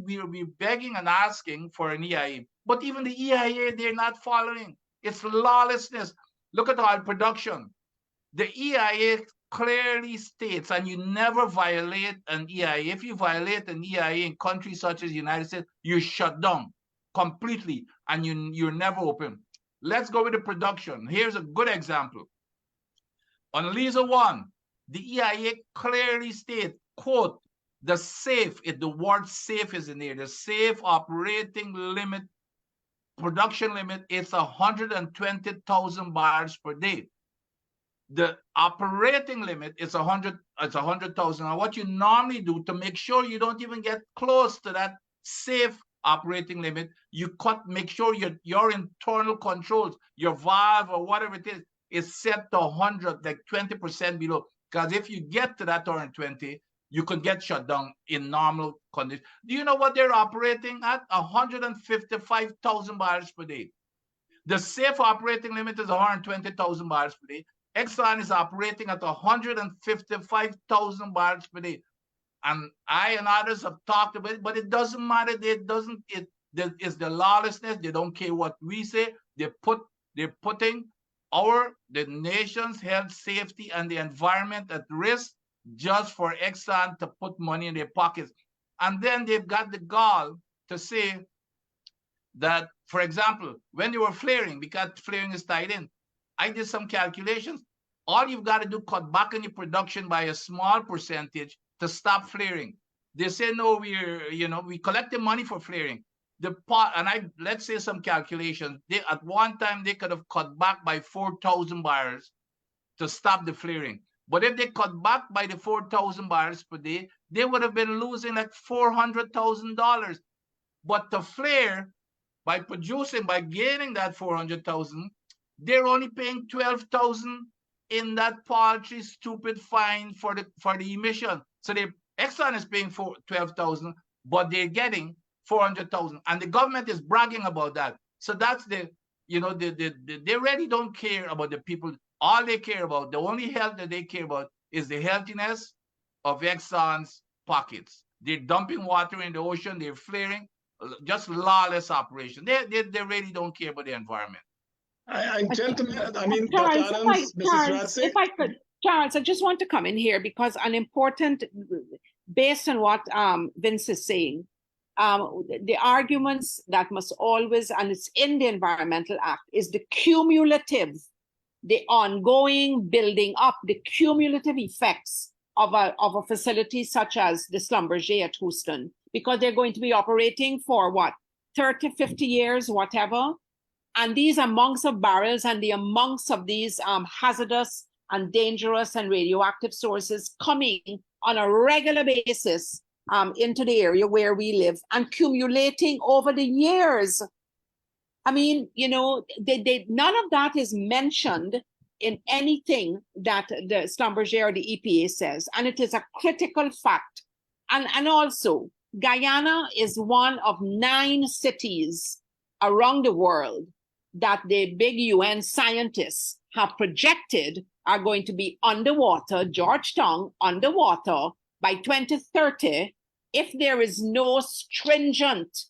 we're begging and asking for an EIA, but even the EIA, they're not following. It's lawlessness. Look at oil production. The EIA clearly states, and you never violate an EIA. If you violate an EIA in countries such as the United States, you're shut down completely, and you're never open. Let's go with the production. Here's a good example. On Liza 1, the EIA clearly states, quote, the word safe is in there. The safe operating limit, production limit, is 120,000 barrels per day. The operating limit is 100,000. Now, what you normally do to make sure you don't even get close to that safe operating limit, make sure your internal controls, your valve or whatever it is is set to 100, like 20% below. Because if you get to that 120, you could get shut down in normal conditions. Do you know what they're operating at? 155,000 barrels per day. The safe operating limit is 120,000 barrels per day. Exxon is operating at 155,000 barrels per day. And I and others have talked about it, but it doesn't matter. It's the lawlessness. They don't care what we say. They're putting the nation's health, safety, and the environment at risk just for Exxon to put money in their pockets. And then they've got the gall to say that, for example, when they were flaring, because flaring is tied in, I did some calculations. All you've got to do, cut back on your production by a small percentage to stop flaring. They say, no, we collected money for flaring. Let's say some calculations. At one time, they could have cut back by 4,000 barrels to stop the flaring. But if they cut back by the 4,000 barrels per day, they would have been losing like $400,000. But to flare, by gaining that 400,000, they're only paying 12,000 in that paltry, stupid fine for the emission. So Exxon is paying 12,000, but they're getting 400,000, and the government is bragging about that. So that's they really don't care about the people. All they care about, the only health that they care about, is the healthiness of Exxon's pockets. They're dumping water in the ocean. They're flaring. Just lawless operation. They really don't care about the environment. Gentlemen, Charles, Dr. Adams, Mrs. Ratsey. if I could, Charles, I just want to come in here because based on what Vince is saying, the arguments that must always, and it's in the Environmental Act, is the cumulative, the ongoing building up, the cumulative effects of a facility such as the Schlumberger at Houston, because they're going to be operating for what, 30, 50 years, whatever. And these amounts of barrels and the amounts of these hazardous and dangerous and radioactive sources coming on a regular basis into the area where we live and accumulating over the years. I mean, none of that is mentioned in anything that the Schlumberger or the EPA says. And it is a critical fact. And also, Guyana is one of 9 cities around the world that the big UN scientists have projected are going to be underwater, Georgetown underwater by 2030, if there is no stringent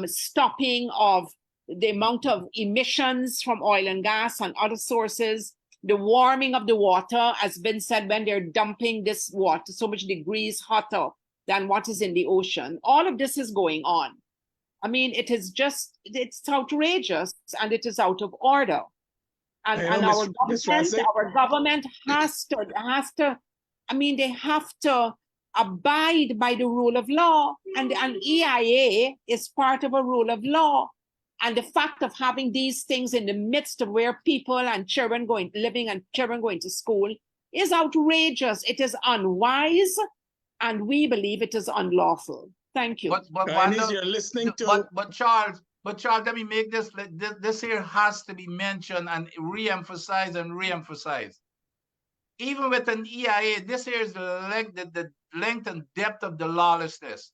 stopping of the amount of emissions from oil and gas and other sources, the warming of the water, as been said, when they're dumping this water so much degrees hotter than what is in the ocean. All of this is going on. I mean, it's outrageous and it is out of order. And our government has to, they have to abide by the rule of law, and EIA is part of a rule of law. And the fact of having these things in the midst of where people and children living and children going to school is outrageous. It is unwise, and we believe it is unlawful. Thank you. You're listening to. But Charles, let me make this. This here has to be mentioned and re-emphasized and re-emphasized. Even with an EIA, this here is the length and depth of the lawlessness.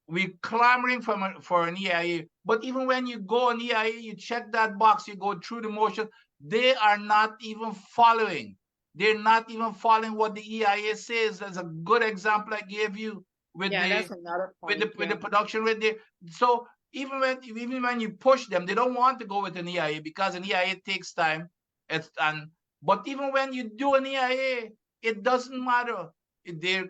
We're clamoring for an EIA, but even when you go on EIA, you check that box, you go through the motion, they are not even following. They're not even following what the EIA says. That's a good example I gave you with the production rate there. So even when you push them, they don't want to go with an EIA because an EIA takes time. But even when you do an EIA, it doesn't matter. They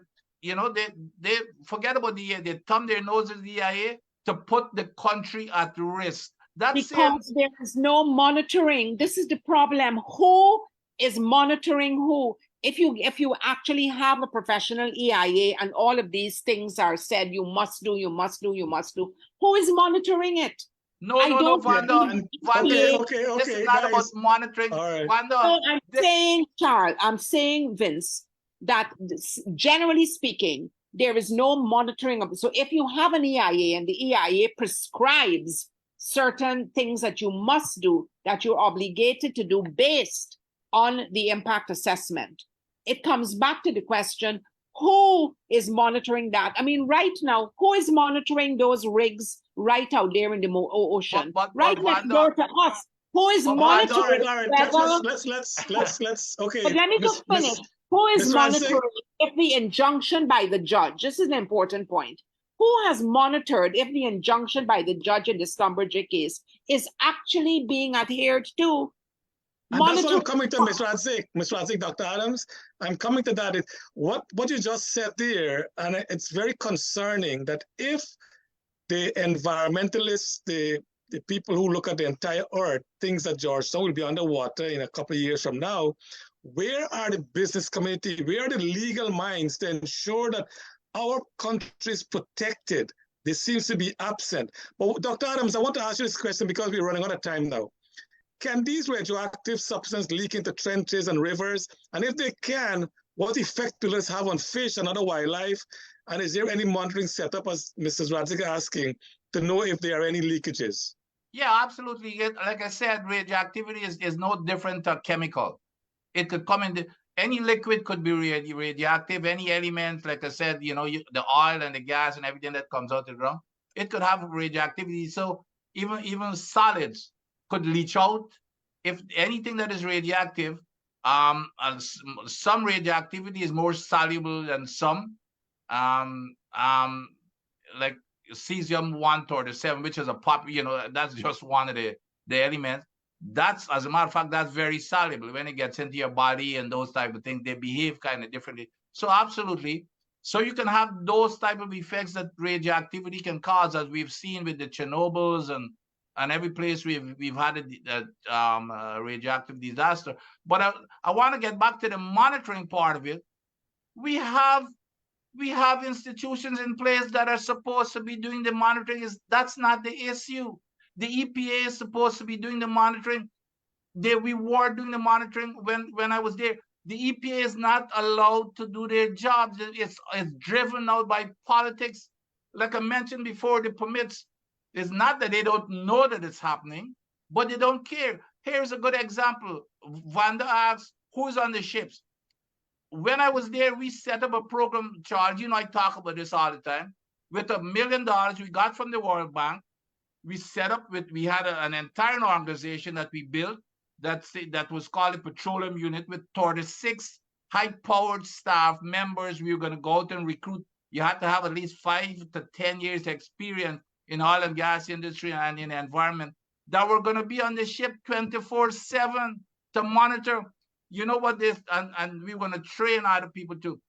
forget about the EIA. They thumb their nose at the EIA to put the country at risk. Because there is no monitoring. This is the problem. Who is monitoring who? If you actually have a professional EIA and all of these things are said, you must do. Who is monitoring it? No, Vanda. Okay, this is not about monitoring. Right. Vanda, I'm saying, Vince, that generally speaking, there is no monitoring of it. So if you have an EIA and the EIA prescribes certain things that you must do, that you're obligated to do based on the impact assessment. It comes back to the question, who is monitoring that? I mean, right now, who is monitoring those rigs right out there in the ocean? Right next door to us. Who is monitoring? All right. Let's. Okay. But let me just finish. Who is monitoring if the injunction by the judge? This is an important point. Who has monitored if the injunction by the judge in the Schlumberger case is actually being adhered to? And that's what I'm coming to, Ms. Radzik, Dr. Adams. I'm coming to that. What you just said there, and it's very concerning that if the environmentalists, the people who look at the entire earth, thinks that Georgetown will be underwater in a couple of years from now, where are the business community, where are the legal minds to ensure that our country is protected? This seems to be absent. But Dr. Adams, I want to ask you this question because we're running out of time now. Can these radioactive substances leak into trenches and rivers? And if they can, what effect will this have on fish and other wildlife? And is there any monitoring set up, as Mrs. Radzik asking, to know if there are any leakages? Yeah, absolutely. Like I said, radioactivity is no different to chemical. It could come in any liquid could be radioactive. Any element, like I said, the oil and the gas and everything that comes out of the ground, it could have radioactivity. So even solids could leach out. If anything that is radioactive, some radioactivity is more soluble than some, like cesium-137, which is that's just one of the elements. That's, as a matter of fact, that's very soluble. When it gets into your body and those type of things, they behave kind of differently. So absolutely. So you can have those type of effects that radioactivity can cause, as we've seen with the Chernobyls and every place we've had a radioactive disaster. But I want to get back to the monitoring part of it. We have institutions in place that are supposed to be doing the monitoring. That's not the issue. The EPA is supposed to be doing the monitoring. We were doing the monitoring when I was there. The EPA is not allowed to do their jobs. It's driven out by politics. Like I mentioned before, the permits, it's not that they don't know that it's happening, but they don't care. Here's a good example. Vanda asks, who's on the ships? When I was there, we set up a program, Charles, I talk about this all the time, with $1 million we got from the World Bank. We had an entire organization that we built that was called the Petroleum Unit with 36 high-powered staff members. We were going to go out and recruit. You had to have at least 5 to 10 years experience in oil and gas industry and in the environment that were going to be on the ship 24/7 to monitor. You know what this, and we want to train other people too.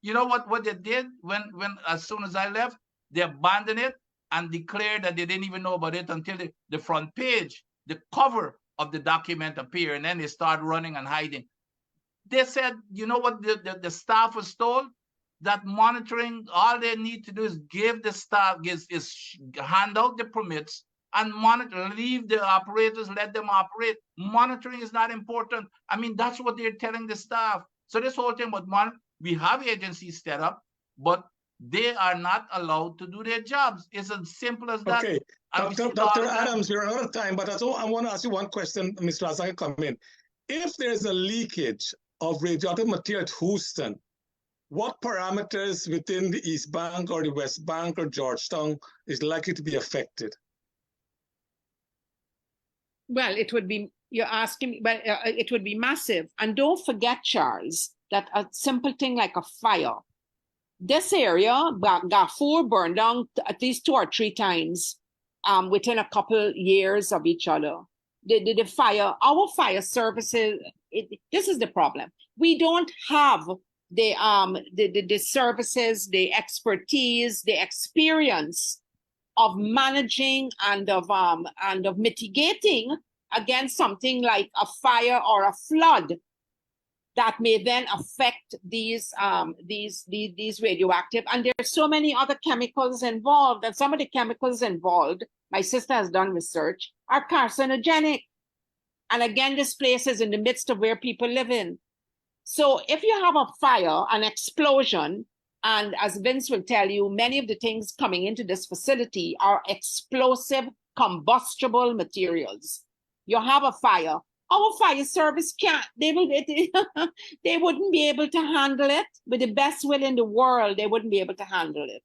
You know what they did when as soon as I left, they abandoned it and declared that they didn't even know about it until the front page, the cover of the document appeared, and then they start running and hiding. They said, you know what the staff was told? That monitoring, all they need to do is give the staff, hand out the permits and monitor, leave the operators, let them operate. Monitoring is not important. I mean, that's what they're telling the staff. So this whole thing about we have agencies set up, but they are not allowed to do their jobs. It's as simple as that. Okay, Dr. Adams, we're out of time, but I want to ask you one question, Mr. Razak, come in. If there's a leakage of radioactive material at Houston, what parameters within the East Bank or the West Bank or Georgetown is likely to be affected? Well, it would be, you're asking me, but it would be massive. And don't forget, Charles, that a simple thing like a fire, this area, Darfur burned down at least 2 or 3 times within a couple years of each other. The fire, our fire services, this is the problem. We don't have the services, the expertise, the experience of managing and of mitigating against something like a fire or a flood that may then affect these radioactive. And there's so many other chemicals involved, and some of the chemicals involved, my sister has done research, are carcinogenic. And again, this place is in the midst of where people live in. So if you have a fire, an explosion, and as Vince will tell you, many of the things coming into this facility are explosive combustible materials. You have a fire. Our fire service can't, they wouldn't be able to handle it. With the best will in the world, they wouldn't be able to handle it.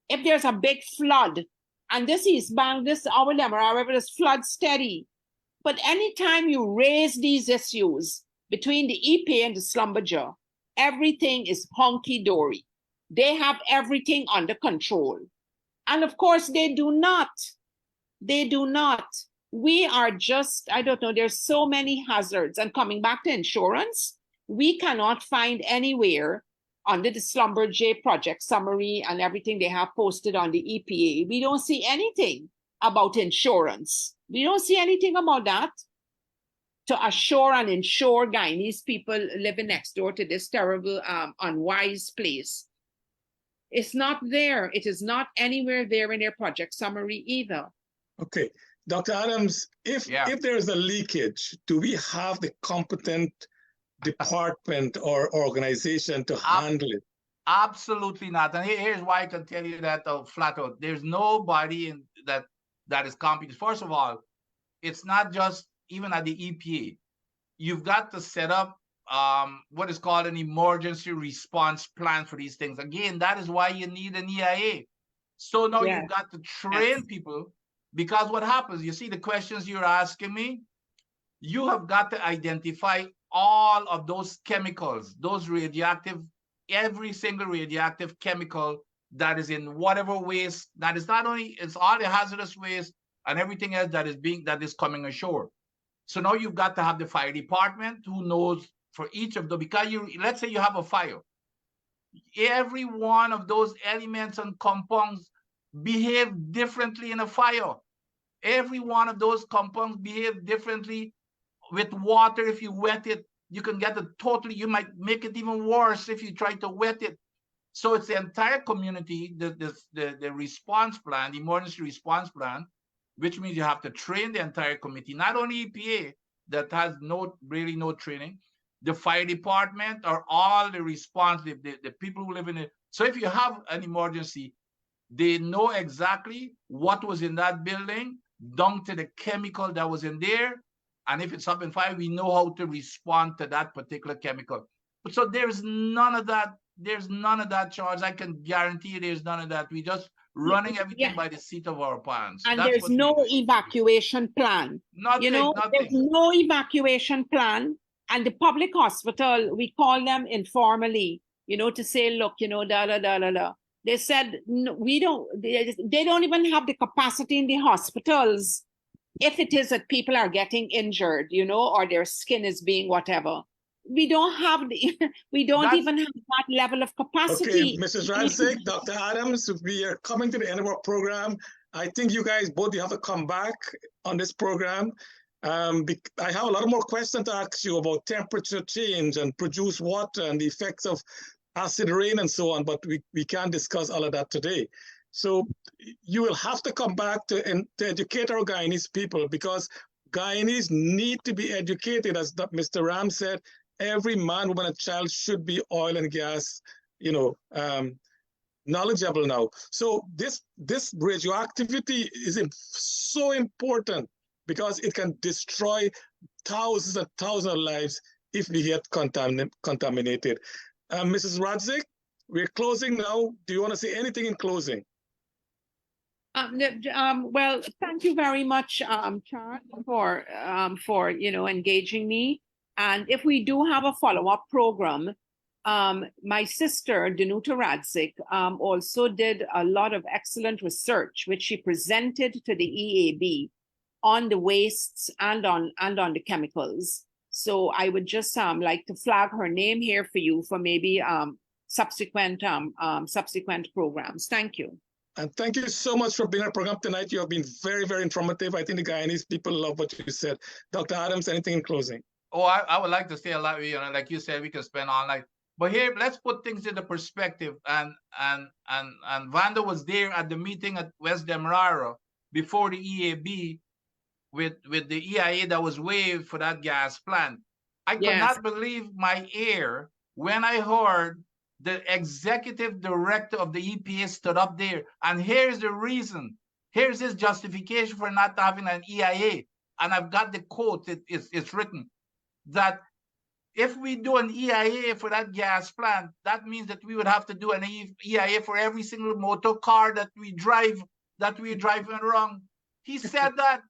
If there's a big flood, and this East Bank, this our Demerara River is flood steady. But anytime you raise these issues between the EPA and the Schlumberger, everything is honky-dory. They have everything under control. And of course, they do not. They do not. We are just, I don't know, there's so many hazards. And coming back to insurance, we cannot find anywhere under the Schlumberger project summary and everything they have posted on the EPA. We don't see anything about insurance. We don't see anything about that to assure and insure Guyanese people living next door to this terrible, unwise place. It's not there. It is not anywhere there in their project summary either. Okay. Dr. Adams, if there's a leakage, do we have the competent department or organization to handle it? Absolutely not. And here's why I can tell you that flat out. There's nobody that is competent. First of all, it's not just even at the EPA. You've got to set up what is called an emergency response plan for these things. Again, that is why you need an EIA. So now you've got to train people, because what happens, you see the questions you're asking me, you have got to identify all of those chemicals, those radioactive, every single radioactive chemical that is in whatever waste, that is not only, it's all the hazardous waste and everything else that is coming ashore. So now you've got to have the fire department who knows for each of them, because let's say you have a fire. Every one of those elements and compounds behave differently in a fire. Every one of those compounds behave differently with water. If you wet it, you can get you might make it even worse if you try to wet it. So it's the entire community, the response plan, the emergency response plan, which means you have to train the entire committee, not only EPA that has really no training, the fire department, or all the response, the people who live in it. So if you have an emergency, they know exactly what was in that building, down to the chemical that was in there. And if it's up in fire, we know how to respond to that particular chemical. So there's none of that. There's none of that, Charles. I can guarantee you there's none of that. We just running everything by the seat of our pants. And there's no evacuation plan. Nothing. There's no evacuation plan. And the public hospital, we call them informally, to say, look, They said, no, they don't even have the capacity in the hospitals if it is that people are getting injured, or their skin is being whatever. We don't even have that level of capacity. Okay, Mrs. Radzik, Dr. Adams, we are coming to the end of our program. I think you guys both have to come back on this program. I have a lot more questions to ask you about temperature change and produced water and the effects of acid rain and so on, but we can't discuss all of that today. So you will have to come back to educate our Guyanese people, because Guyanese need to be educated. As Mr. Ram said, every man, woman, and child should be oil and gas, knowledgeable now. So this radioactivity is so important, because it can destroy thousands and thousands of lives if we get contaminated. Mrs. Radzik, we're closing now. Do you want to say anything in closing? Well, thank you very much, Charles, for engaging me. And if we do have a follow-up program, my sister Danuta Radzik also did a lot of excellent research, which she presented to the EAB on the wastes and on the chemicals. So I would just like to flag her name here for you for maybe subsequent programs. Thank you. And thank you so much for being on our program tonight. You have been very, very informative. I think the Guyanese people love what you said. Dr. Adams, anything in closing? Oh, I would like to say a lot. Like you said, we can spend all night. But here, let's put things into perspective. And Vanda was there at the meeting at West Demerara before the EAB with the EIA that was waived for that gas plant. I could not believe my ear when I heard the executive director of the EPA stood up there. And here's the reason. Here's his justification for not having an EIA. And I've got the quote, it's written, that if we do an EIA for that gas plant, that means that we would have to do an EIA for every single motor car that we're driving around. He said that.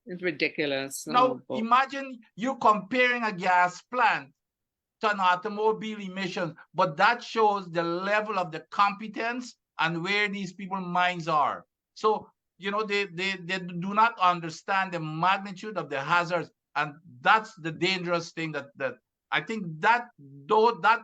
It's ridiculous. Now, imagine you comparing a gas plant to an automobile emission, but that shows the level of the competence and where these people's minds are. So, you know, they do not understand the magnitude of the hazards. And that's the dangerous thing that I think that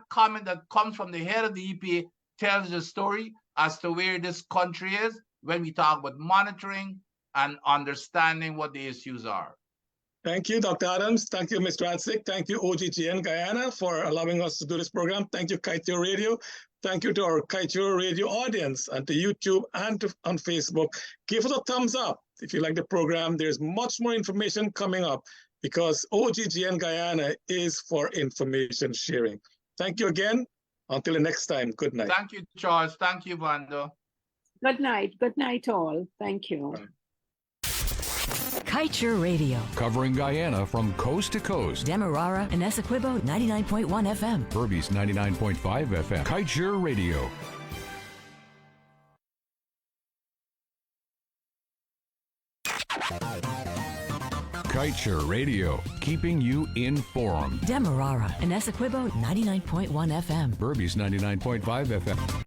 comment that comes from the head of the EPA tells the story as to where this country is when we talk about monitoring and understanding what the issues are. Thank you, Dr. Adams. Thank you, Mr. Radzik. Thank you, OGGN Guyana, for allowing us to do this program. Thank you, Kaito Radio. Thank you to our Kaito Radio audience and to YouTube and on Facebook. Give us a thumbs up if you like the program. There's much more information coming up, because OGGN Guyana is for information sharing. Thank you again. Until the next time, good night. Thank you, Charles. Thank you, Vando. Good night. Good night, all. Thank you. Kite Radio. Covering Guyana from coast to coast. Demerara and Essequibo 99.1 FM. Berbice 99.5 FM. Kite Radio. Kite Radio, keeping you informed. Demerara and Essequibo 99.1 FM. Berbice 99.5 FM.